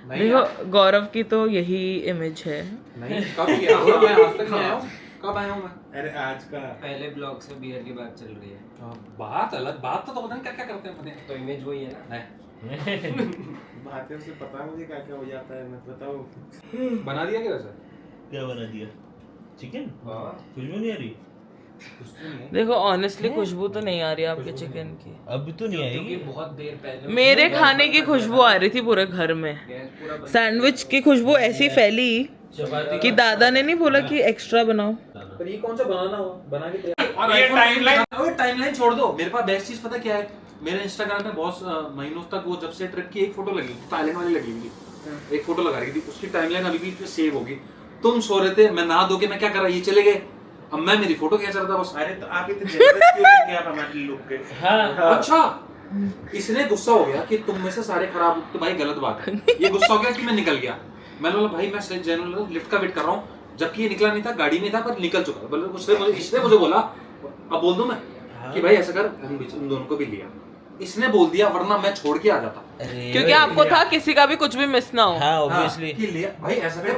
देखो गौरव की तो यही इमेज है। नहीं कब किया मैं आज तक नहीं आया हूँ। कब आया हूँ मैं? अरे आज का पहले ब्लॉग से बियर की बात चल रही है। बात अलग बात तो पता नहीं क्या क्या करते हैं अपने। तो इमेज वही है ना। बातें से पता मुझे क्या क्या हो जाता है, मैं बताऊँ। बना दिया क्या वैसे? क्या बना दिया? चिकन? हाँ। खुशबू नहीं आ रही? कुछ तो नहीं है। देखो ऑनेस्टली खुशबू तो नहीं आ रही आपके चिकन की। अब तो नहीं क्योंकि आएगी। बहुत देर पहले मेरे खाने की खुशबू आ रही थी पूरे घर में। गैस पूरा बंद। सैंडविच की खुशबू ऐसी फैली कि दादा ने नहीं बोला कि एक्स्ट्रा बनाओ। पर ये कौन सा बनाना हो बना के तैयार। और ये timeline- ओए टाइमलाइन छोड़ दो। मेरे पास बेस्ट चीज पता क्या है? मेरे इंस्टाग्राम पे बहुत महीनों तक वो जब से ट्रिप की एक फोटो लगी थी, थाईलैंड वाली लगी हुई थी। एक फोटो लगा रही थी, उसकी टाइमलाइन अभी भी सेव होगी। तुम सो रहे थे, मैं नहा धो के मैं क्या कर रहा, ये चले गए। अब मैं मेरी फोटो खींच रहा था बस। अरे तो आप इतने जेलस क्यों थे आप हमारे लुक के? हाँ अच्छा इसने गुस्सा हो गया कि तुम में से सारे खराब, तो भाई गलत बात है। ये गुस्सा हो गया कि मैं निकल गया। मैंने बोला भाई मैं जनरल लिफ्ट का वेट कर रहा हूँ, जबकि ये निकला नहीं था, गाड़ी में था पर निकल चुका। बोले इसने मुझे बोला, अब बोल दूं मैं कि भाई ऐसा कर, उन दोनों को भी लिया। इसने बोल दिया, वरना मैं छोड़ के आ जाता। क्योंकि आपको था किसी का भी कुछ भी मिस ना हो। हाँ ऑब्वियसली। कि लिया भाई ऐसा कर,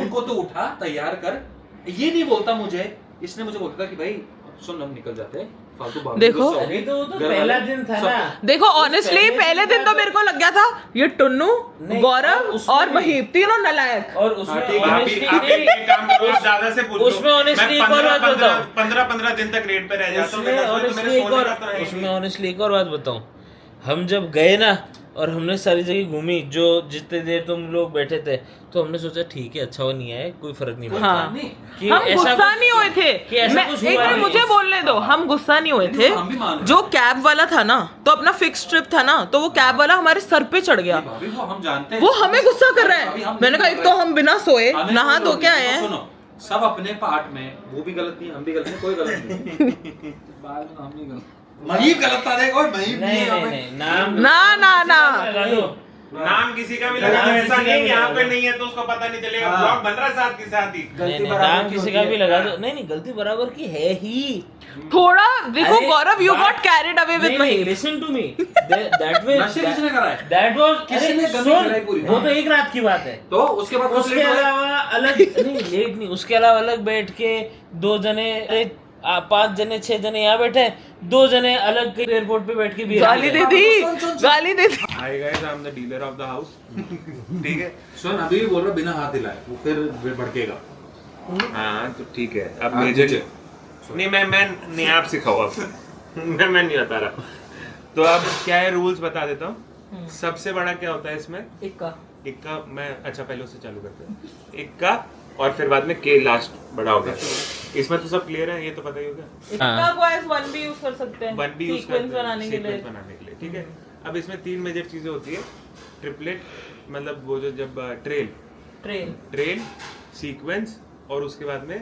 उनको तो उठा तैयार कर। ये नहीं बोलता मुझे, इसने मुझे बोलता कि भाई सुन हम निकल जाते हैं, फालतू बात। देखो, अरे तो वो तो पहला दिन था ना। देखो ऑनेस्टली पहले दिन तो मेरे को लग गया था ये टुन्नू, गौरव और महीप तीनों नलायक। और उसमें आप एक honestly- काम करो, आप ज्यादा से पूछ लो। उसमें honestly एक और बात बताओ। 15 दिन तक रेट पे रह जाता हूँ। उसमें honestly एक और बात बताऊं, हम जब गए ना और हमने सारी जगह घूमी, जो जितने देर तुम लोग बैठे थे, तो हमने सोचा ठीक है अच्छा वो नहीं आए, कोई फर्क नहीं पड़ता। हाँ कि हम ऐसा गुस्सा कुछ- नहीं हुए थे। कि ऐसा मैं कुछ एक हुआ मिनट नहीं। मुझे बोलने दो, हम गुस्सा नहीं हुए थे। हम भी मान रहे जो कैब वाला था ना, तो अपना फिक्स ट्रिप था ना, तो वो कैब वाला हमारे सर पे चढ़ गया। भाभी वो हम जानते हैं, वो हमें गुस्सा कर रहा अभी है। हम मैंने कहा नहीं एक तो हम बिना सोए हमें नहा कोई धो लोग के नहीं, आए देखो हैं। सुनो, सब अपने पार्ट में, वो भी गलत नहीं हम भी गलत नहीं, कोई गलत नहीं। बाद में हम नहीं गलत। महीप गलत था, देखो महीप नहीं नहीं नहीं नहीं नाम ना ना ना लगा दो। नाम किसी का भी लगा नाम दो, किसी ऐसा का नहीं भी यहाँ लगा पे दो। नहीं है तो उसको पता नहीं चलेगा। हाँ। ब्लॉग बन रहा है साथ के साथ ही। नहीं नहीं नाम किसी का भी लगा दो। नहीं नहीं गलती बराबर की है ही। थोड़ा देखो अरे, गौरव, यू बात- got carried away with Mahip. Listen to me that way नशे किसने करा है? दैट वाज किसने गंदी खिलाई पूरी? वो तो एक रात की बात है। तो उसके बाद उसके अलावा अलग नहीं लेट नहीं, उसके अलावा अलग बैठ के 2 जने 5 जने 6 जने यहाँ बैठे, 2 जने अलग एयरपोर्ट पे बैठ के भी गाली दे दी, गाली दे दी। Hi guys, I am the dealer of the house. ठीक है। सुन अभी भी बोल रहा बिना हाथ हिलाए, वो फिर भड़केगा। हाँ तो ठीक है। अब हाँ, मेजर नीचे। नहीं, मैं नहीं, आप सिखाओ अब। मैं नहीं बता रहा। तो अब क्या है, रूल्स बता देता हूँ। सबसे बड़ा क्या होता है इसमें? इक्का। मैं अच्छा पहले उससे चालू करते हैं। इक्का और फिर बाद में के लास्ट बड़ा होगा। इसमें तो सब क्लियर है, ये तो पता ही होगा। इतना को एज वन भी यूज कर सकते हैं, वन भी यूज सीक्वेंस करते हैं बनाने के लिए। सीक्वेंस बनाने के लिए। ठीक है। अब इसमें 3 मेजर चीजें होती है। ट्रिपलेट मतलब वो जो जब ट्रेल सीक्वेंस और उसके बाद में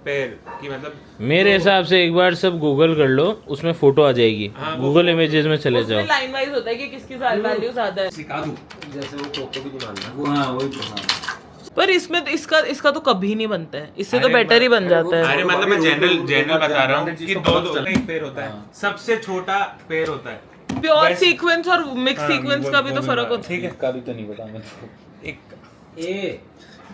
पैर की मतलब मेरे हिसाब से एक बार सब गूगल कर लो, उसमें फोटो आ जाएगी। हाँ, वो गूगल इमेजेस में चले जाओ। उसमें लाइन वाइज होता है कि किसकी वैल्यू ज्यादा है। सिखा दूं जैसे वो कोको भी नहीं मानना। वो। हाँ वही तो। हाँ पर इसमें तो इसका तो कभी नहीं बनता है, इससे तो अरे बेटर ही बन जाता है। अरे मतलब मैं जनरल बता रहा हूँ कि दो एक पैर होता है। हाँ। सबसे छोटा पैर होता है। प्योर वैसे- सीक्वेंस और मिक्स हाँ, सीक्वेंस का भी तो फर्क होता है। ठीक है। का भी तो नहीं पता मैं तो। एक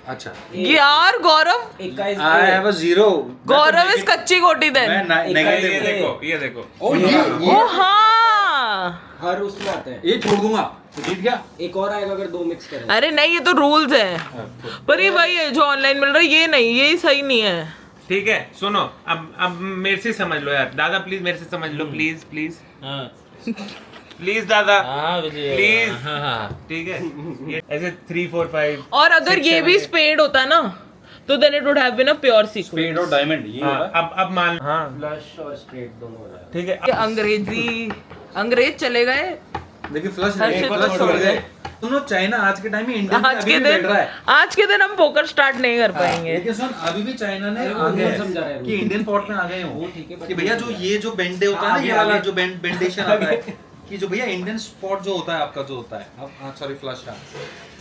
अच्छा यार गौरव, आई हैव अ जीरो। गौरव इस कच्ची गोटी देन। मैं ये नेगेटिव। देखो, ये देखो। ओ ये ओ हाँ, हर उसमें आते हैं। ये छोड़ दूंगा तो जीत गया। एक और आएगा अगर 2 मिक्स करें। अरे नहीं ये तो रूल्स हैं, पर ये वही है जो ऑनलाइन मिल रहा है, ये नहीं, ये सही नहीं है। ठीक है सुनो, अब मेरे से समझ लो यार दादा, प्लीज मेरे से समझ लो, प्लीज प्लीज हाँ प्लीज दादा, हाँ विजय, प्लीज। हाँ हाँ ठीक है। ये ऐसे 3 4 5 और अगर 6, ये 7, भी 8 स्पेड होता ना, तो then it would have been a pure sequence. Spade और डायमंड ये हाँ, होगा। अब मान हाँ फ्लश और स्ट्रेट दोनों हो रहा है। ठीक है। अंग्रेज चले गए देखिए फ्लश हर नहीं, चीज फ्लश को छोड़ छोड़ गए। सुनो चाइना आज के टाइम में इंडिया में आज अभी के भी बैठ दिन, रहा है। आज के दिन हम पोकर स्टार्ट नहीं कर पाएंगे। लेकिन सुन अभी भी चाइना ने अरे वो आगे कौन है समझा रहा है? कि इंडियन पोर्ट में आ गए वो हो ठीक है, but कि भैया जो ये जो बेंडे होता है ना, ये आगे, वाला आगे। जो बेंडेशन आता है कि जो भैया इंडियन स्पॉट जो होता है आपका जो होता है। अब हाँ सॉरी फ्लश था।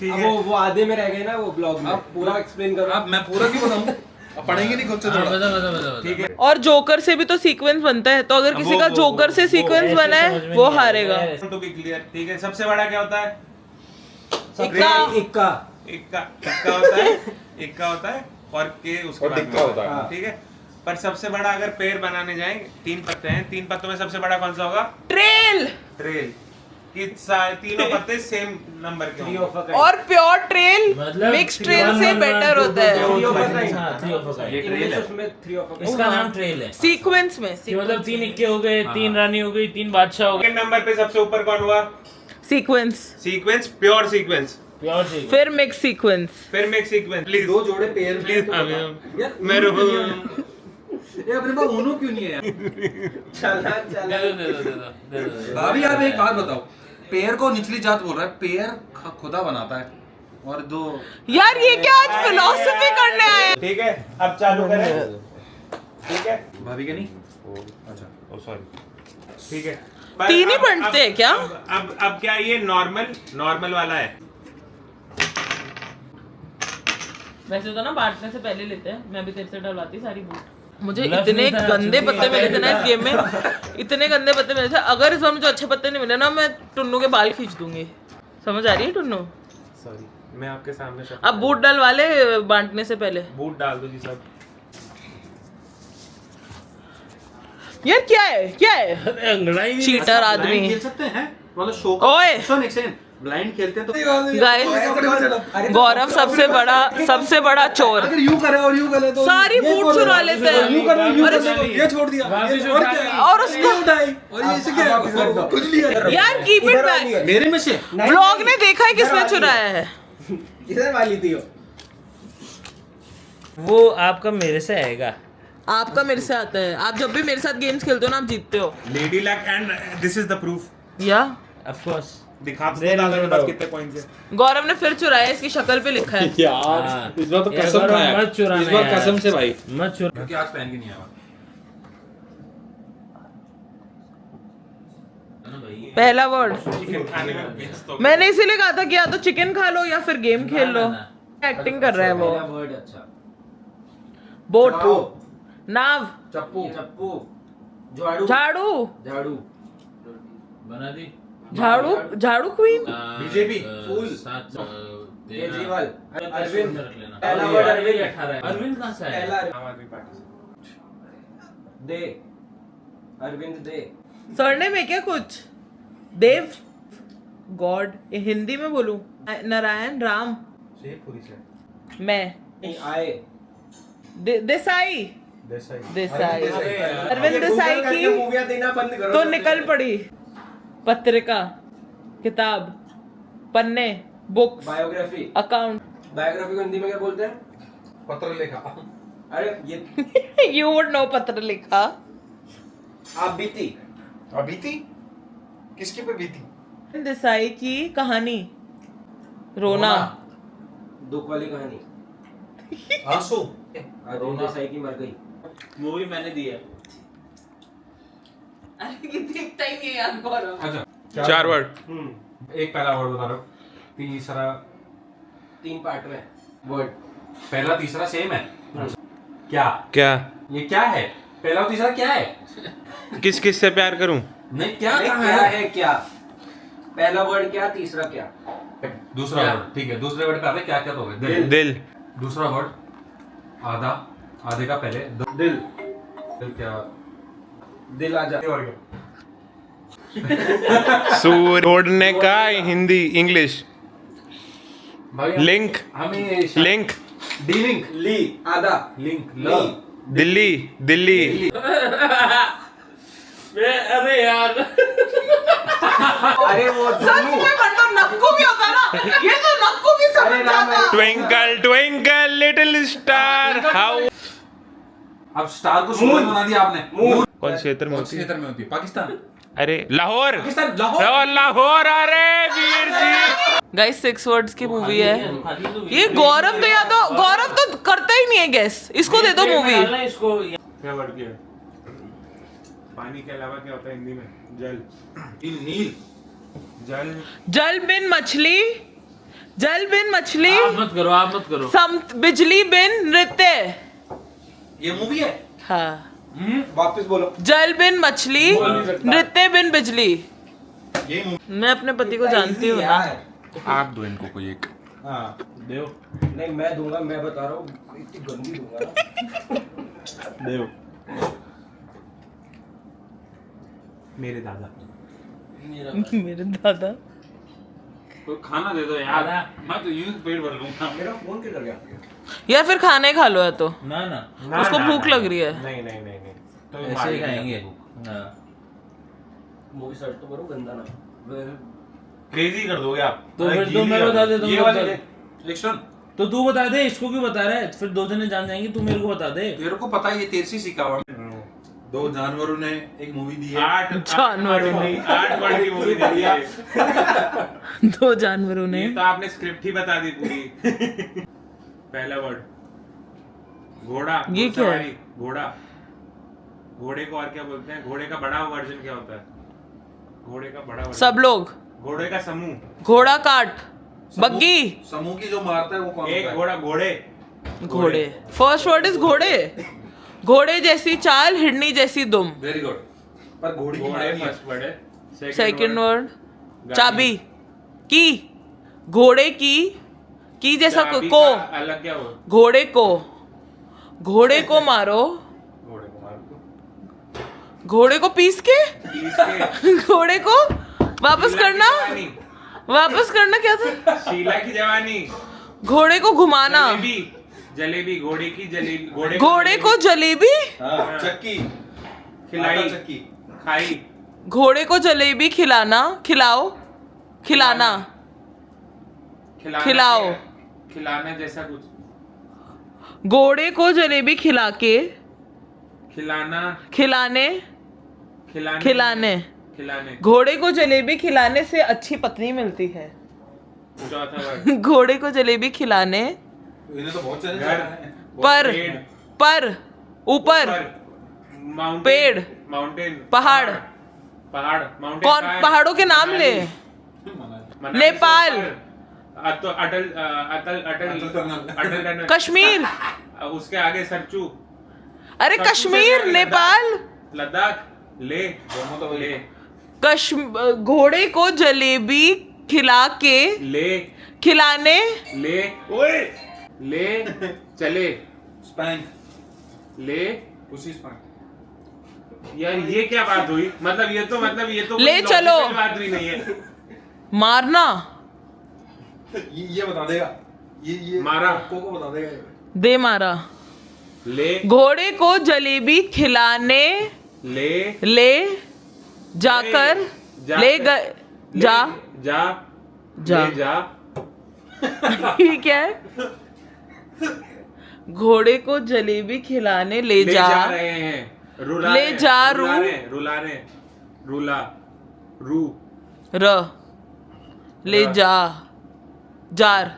ठीक अब है। वो आधे में रह गए ना वो ब्लॉग में। अब पूरा एक्सप्लेन करो। अब मैं पूरा क्यों बताऊं? अब पढ़ेंगे नहीं खुद से हाँ, थोड़ा। बता ठीक है और जोकर से भी तो सीक्वेंस बनता है, तो अगर किसी का जोकर से सीक्वेंस बना है वो हारेगा। To be clear. ठीक है, सबसे बड़ा क्या होता है? इक्का। इक्का इक्का होता है, इक्का होता है और के उसके और बाद टिक्का में होता है। ठीक है, पर सबसे बड़ा अगर पेड़ बनाने जाएंगे, 3 पत्ते हैं, 3 पत्तों में सबसे बड़ा कौन सा होगा? ट्रेल। ट्रेल। कि तीनों पत्ते सेम नंबर के थ्री होंगे। Of a kind. और प्योर ट्रेल मतलब मिक्स ट्रेल से बेटर होता है Three of a kind. हाँ, three of a kind। English उसमें थ्री ऑफ अ इसका नाम ट्रेल है सीक्वेंस में। कि मतलब 3 इक्के हो गए, 3 रानी हो गई, 3 बादशाह हो गए। सेकंड नंबर पे सबसे ऊपर कौन हुआ? Sequence, sequence, pure sequence, pure sequence. फिर मिक्स सीक्वेंस। फिर मिक्स सीक्वेंस। प्लीज दो जोड़े पेयर प्लीज मेरे ये अपने पास उनो क्यों नहीं है यार? चला दे दो। भाभी आप एक बात बताओ, पेयर को निचली जात बोल रहा है, पेयर खुदा बनाता है और दो यार ये क्या आज फिलोसफी करने आए हैं? ठीक है, अब चालू करें। ठीक है, भाभी के नहीं। अच्छा ओ सॉरी। ठीक है, पर तीन ही अब- बनते हैं क्या? अब क्या ये नॉर्मल वाला है? वैसे तो ना बांटने से पहले लेते हैं, मैं भी तेरे से डलवाती सारी बूट। मुझे Bluff इतने नहीं था, गंदे actually। पत्ते मिले थे ना इस गेम में, इतने गंदे पत्ते मिले थे। अगर इस बार मुझे अच्छे पत्ते नहीं मिले ना, मैं टुन्नू के बाल खींच दूंगी। समझ आ रही है टुन्नू? सॉरी, मैं आपके सामने अब बूट डलवा ले बांटने से पहले। बूट डाल दो जी सब। यार क्या है अंगड़ाई नहीं चीटर आदमी। ब्लाइंड खेल सकते हैं मतलब शो ओए! सुन एक सेकंड, ब्लाइंड खेलते हैं तो गाइस गौरव सबसे बड़ा चोर। अगर यू करे और यू करे तो सारी बूट चुरा लेते हैं। ये छोड़ दिया वापिस ये और उठा क्या लिया। और उसको और ये इसे क्या कुछ लिया यार कीप इट बैक। मेरे में से ब्लॉग ने देखा है किसने चुराया है। इधर वाली थी वो आपका मेरे से आएगा। आपका मेरे से आता है। आप जब भी मेरे साथ गेम्स खेलते हो ना, आप जीतते हो। Lady luck and this is the proof. या ऑफ कोर्स। दिखा दे दादा के दो। पास कितने पॉइंट्स हैं। गौरव ने फिर चुराया, इसकी शक्ल पे लिखा है। हाँ। इस बार तो यार कसम गौरव, खाया मत चुराना इस बार यार। कसम से भाई, मत चुरा। क्योंकि आज पहन के नहीं आया। पहला वर्ड चिकन खाने में व्यस्त हो गए। मैंने इसीलिए कहा था कि या तो चिकन खा लो या फिर गेम खेल लो। एक्टिंग कर रहा है वो। पहला वर्ड अच्छा। बोट, नाव, चप्पू चप्पू, झाड़ू, झाड़ू, झाड़ू, बना दी। झाड़ू क्वीन। बीजेपी, फूल, केजरीवाल, अरविंद। पहला पहला वर्ड अरविंद। 18 है। अरविंद कहाँ से आया? पहला आम आदमी पार्टी से। दे, अरविंद दे। सरनेम है क्या कुछ? देव, गॉड, हिंदी में बोलूं? नारायण, राम, शेखपुरी से। मैं, नहीं आए। देसाई, देसाई। देसाई, देसाई। अरविंद देसाई की मूवियां देना बंद करो तो निकल पड़ी। पत्रिका, किताब, पन्ने, बुक्स, बायोग्राफी। अकाउंट। बायोग्राफी को हिंदी में क्या बोलते हैं? पत्र लेखा। अरे ये यू वुड नो पत्र लिखा। आप बीती। अभी थी किसके पे बीती? देसाई की कहानी, रोना, दुख वाली कहानी। आंसू। अरविंद देसाई की मर गई। मूवी मैंने दी है। अरे दिखता ही नहीं यार गौरव। अच्छा 4 वर्ड। एक पहला वर्ड बता रहा हूँ, तीसरा 3 पार्ट में वर्ड। पहला तीसरा सेम है क्या? क्या? ये क्या है? पहला और तीसरा क्या है? किस किस से प्यार करूं? नहीं क्या अरे कहाँ क्या है? है क्या? पहला वर्ड क्या, तीसरा क्या? दूसरा क्या? वर्ड ठीक है, दूसरे वर्ड पे आते क्या क्या तो हो गए? दिल। दूसरा वर्ड आधा, आधे का पहले दिल। दिल क्या? दिल आजा। और क्या? सूर्य ओढ़ने का हिंदी इंग्लिश। भाई लिंक। हमें लिंक। डीलिंक ली आधा। लिंक ली। दिल्ली। दिल्ली। अरे यार अरे वो सच धनु। में मतलब नक्कू भी होता ना, ये तो नक्कू भी समझ अरे राम जाता। Twinkle twinkle little star how. अब स्टार को सूरज बना दिया आपने। कौन क्षेत्र में कौन होती से है? क्षेत्र में होती है? पाकिस्तान। अरे लाहौर। पाकिस्तान लाहौर। लाहौर। अरे वीर जी। गाइस 6 वर्ड्स की मूवी है ये। गौरव तो या तो गौरव तो करता ही नहीं है गेस। इसको दे दो मूवी। इसको क्या वर्ड किया? पानी के अलावा क्या होता है हिंदी में? जल। नील। जल। जल बिन मछली, जल बिन मछली, आप मत करो बिजली बिन नृत्य, ये मूवी है। हाँ। वापस बोलो। जल बिन मछली, नृत्य बिन बिजली। ये मूवी मैं अपने पति को जानती हूँ। आप दो इनको कोई एक। हाँ देव नहीं मैं दूंगा, मैं बता रहा हूँ इतनी गंदी दूंगा ना। देव मेरे दादा। मेरे दादा। कोई खाना दे दो यार, मैं तो यूं पेट भर लूंगा। मेरा फोन किधर गया? यार फिर खाना ही खा लो या तो। ना ना उसको भूख लग रही है। नहीं नहीं नहीं नहीं तो ऐसे ही खाएंगे। हाँ। मूवी सर्च तो करो, गंदा ना। क्रेजी कर दोगे आप। तो फिर तो मैं बता देता ये हूँ। वाली देख सुन, तो तू बता दे, इसको क्यों बता रहा है? फिर 2 जने जान जाएंगे, तू मेरे को बता दे। तेरे को पता है ये तेरे से सीखा हुआ। 2 जानवरों ने एक मूवी दी है। 8 जानवरों ने। 8 वर्ड की मूवी दी है। 2 जानवरों ने। ये तो आपने स्क्रिप्ट ही बता दी पूरी। पहला वर्ड घोड़ा। ये क्या है? घुड़सवारी, घोड़ा। घोड़े को और क्या बोलते हैं? घोड़े का बड़ा वर्जन क्या होता है? घोड़े का बड़ा वर्जन। सब लोग। घोड़े का समूह। घोड़ा काट, बग्गी, समूह की जो मारता है वो कौन एक घोड़ा, घोड़े। घोड़े। फर्स्ट वर्ड इज घोड़े। घोड़े जैसी चाल, हिरनी जैसी दुम। Very good. पर घोड़ी की घोड़े मारनी है। फर्स्ट वर्ड है। सेकंड वर्ड गाड़ी। चाबी, की, घोड़े की जैसा चाबी को, का अलग क्या हो? घोड़े को, घोड़े को मारो, घोड़े को मारो। घोड़े को पीस के, इसके घोड़े को वापस शीला की करना, जवानी। वापस करना क्या था? शीला की जवानी। घोड़े को घुमाना, जलेबी, जलेबी, घोड़े की जलेबी, घोड़े को जलेबी, हाँ, चक्की, खिलाई, आटा चक्की। खाई, घोड़े को जलेबी खिलाना, खिलाओ, खिलाना, खिलाना खिलाओ। क्या है? खिलाना जैसा कुछ। घोड़े को जलेबी खिला के, खिलाना, खिलाने, खिलाने, खिलाने। खिलाने। घोड़े को जलेबी खिलाने से अच्छी पत्नी मिलती है। चौथा वर्ड घोड़े को जलेबी खिलाने, इन्हें तो बहुत चैलेंज घर, है। पर, पेड़, पर, ऊपर, माउंटेन, पेड़, माउंटेन, पहाड़। पहाड़, माउंटेन। कौन पहाड़ों के नाम ले? मनाली नेपाल। से ऊपर, अटल टनल। कश्मीर। उसके आगे सरचू। अरे सरचू से कश्मीर, आगे नेपाल। लद्दाख, ले, ले, घोड़े को जलेबी खिला के, ले, खिलाने, ले, ओए, ले, चले, स्पैंक, ले। उसी स्पैंक। यार ये क्या बात हुई? मतलब ये तो ले कोई चलो। logical बात भी नहीं है। मारना, ये बता देगा। ये मारा। को बता देगा। दे मारा। ले, घोड़े को जलेबी खिलाने, ले, ले जाकर, जा- ले गए, जा, जा, जा। ले जा। ये क्या है? घोड़े को जलेबी खिलाने ले ले जा, जा रहे हैं, रुला ले रहे हैं, जा, रुला रू। रहे हैं, रुला रहे हैं, रुला, रू, र, ले र। जा, जार,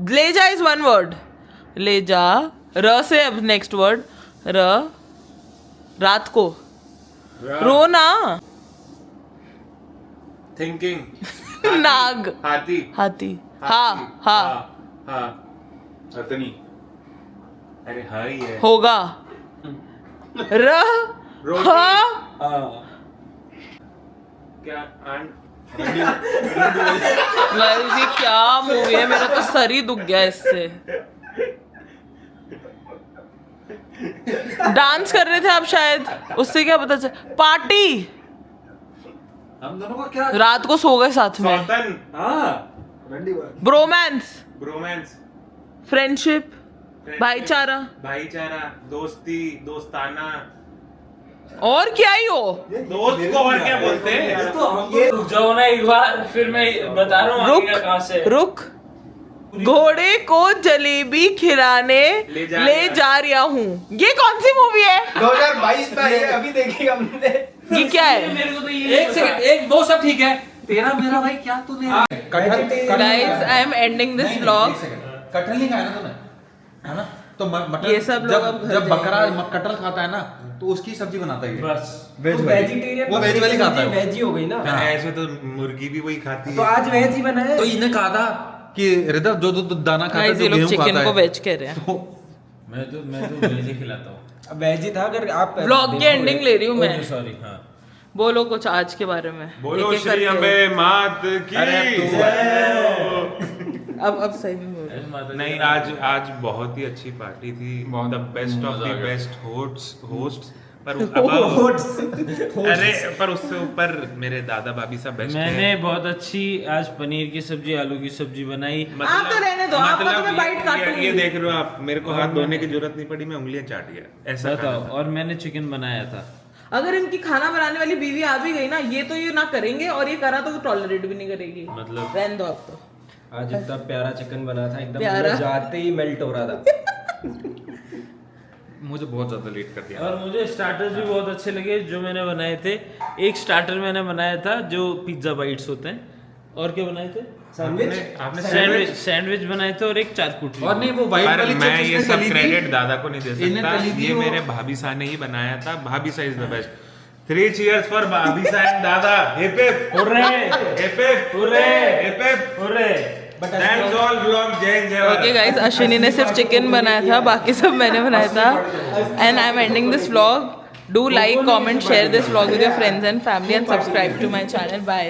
ले जा इज 1 वर्ड, ले जा। र से अब नेक्स्ट वर्ड, र, रात को, रोना, थिंकिंग, नाग, हाथी, हाथी, हा, हा, हा, अतनी। अरे हाँ ही है। होगा, र, रोटी। हा, हाँ। क्या आंट? गाइस ये क्या मूवी है? मेरा तो सर ही दुख गया इससे। डांस कर रहे थे आप शायद, उससे क्या पता चल। पार्टी, हम दोनों का क्या? रात को सो गए साथ में। सौतन, हाँ, रंडी बात। ब्रोमांस, ब्रोमांस, फ्रेंडशिप, भाईचारा, भाईचारा, दोस्ती, दोस्ताना। और क्या ही हो। दोस्त को और क्या बोलते हैं? तो हम ये रुक जाओ ना एक बार, फिर मैं बता रहा हूँ आगे का कहाँ से। रुक, घोड़े को जलेबी खिलाने ले ले जा रहा हूँ। ये कौन सी मूवी है? 2022 में ये अभी देखी हमने। ये क्या है? मेरे को तो ये एक सेकंड, एक वो सब ठीक है। तेरा मेरा भाई क्या तूने guys I am ending this vlog. कटहल नहीं खाया ना तूने, है ना? तो मटन ये सब लोग अब घर जब बकरा जाएंगे। कटहल खाता है ना तो उसकी सब्जी बनाता है ये। बस वेज वाली। वेजिटेरियन, वो वेज वाली खाता है वो। वेज ही हो गई ना। ऐसे तो मुर्गी भी वही खाती तो है। आज वेज ही बनाया। तो इन्हें कहा था कि हृदय जो दाना खाता है, गाइस जो ये लोग गेहूं चिकन खाता को है, वेज कह रहे हैं। तो मैं तो वेज ही खिलाता हूँ। अब वेज ही था अगर आप व्लॉग की एंडिंग ले रही हूँ मैं। सॉरी, हाँ। बोलो कुछ आज के बारे में। बोलो एक-एक श्री करके। अम्बे मात की अब सही में बोलो। नहीं, आज बहुत ही अच्छी पार्टी थी, the best of the best host पर अरे पर उससे ऊपर मेरे दादा भाभी सब बेस्ट मैंने बहुत अच्छी आज पनीर की सब्जी, आलू की सब्जी बनाई। आप तो रहने दो, आपका तो मैं बाइट काटूंगी। ये देख रहे हो आप, मेरे को हाथ धोने की जरूरत नहीं पड़ी, मैं उंगलियां चाट गया, ऐसा बताओ। खाना था। और मैंने चिकन बनाया था। अगर इनकी खाना बनाने वाली बीवी आ भी गई ना, ये तो ये ना करेंगे, और ये करा तो टॉलरेट भी नहीं करेगी। मतलब रहने दो आप तो। आज इतना प्यारा चिकन बना था, एकदम प्यारा। मुंह जाते ही मेल्ट हो रहा था। मुझे बहुत ज्यादा लेट कर दिया। और मुझे स्टार्टर्स भी बहुत अच्छे लगे जो मैंने बनाए थे। एक स्टार्टर मैंने बनाया था जो पिज्जा बाइट्स होते हैं। और क्या बनाए थे? आपने सैंडविच बनाए थे और एक चारकुटी। और नहीं, वो वाइट पर वाली मैं चिप्स ये इसने सब तली थी। क्रेडिट दादा को नहीं दे इन्हें सकता, तली थी ये वो। मेरे भाभी सा ने ही बनाया था। भाभी सा is the best. 3 cheers for भाभी सा एंड दादा। Hip hip hurray! Hip hip hurray! Hip hip. Hurray! Thanks all vlog जय ओके गाइस, अश्विनी ने सिर्फ चिकन बनाया था, बाकी सब मैंने बनाया था। And I am ending this vlog. Do like, comment, share this vlog with your friends and family and subscribe to my channel. Bye.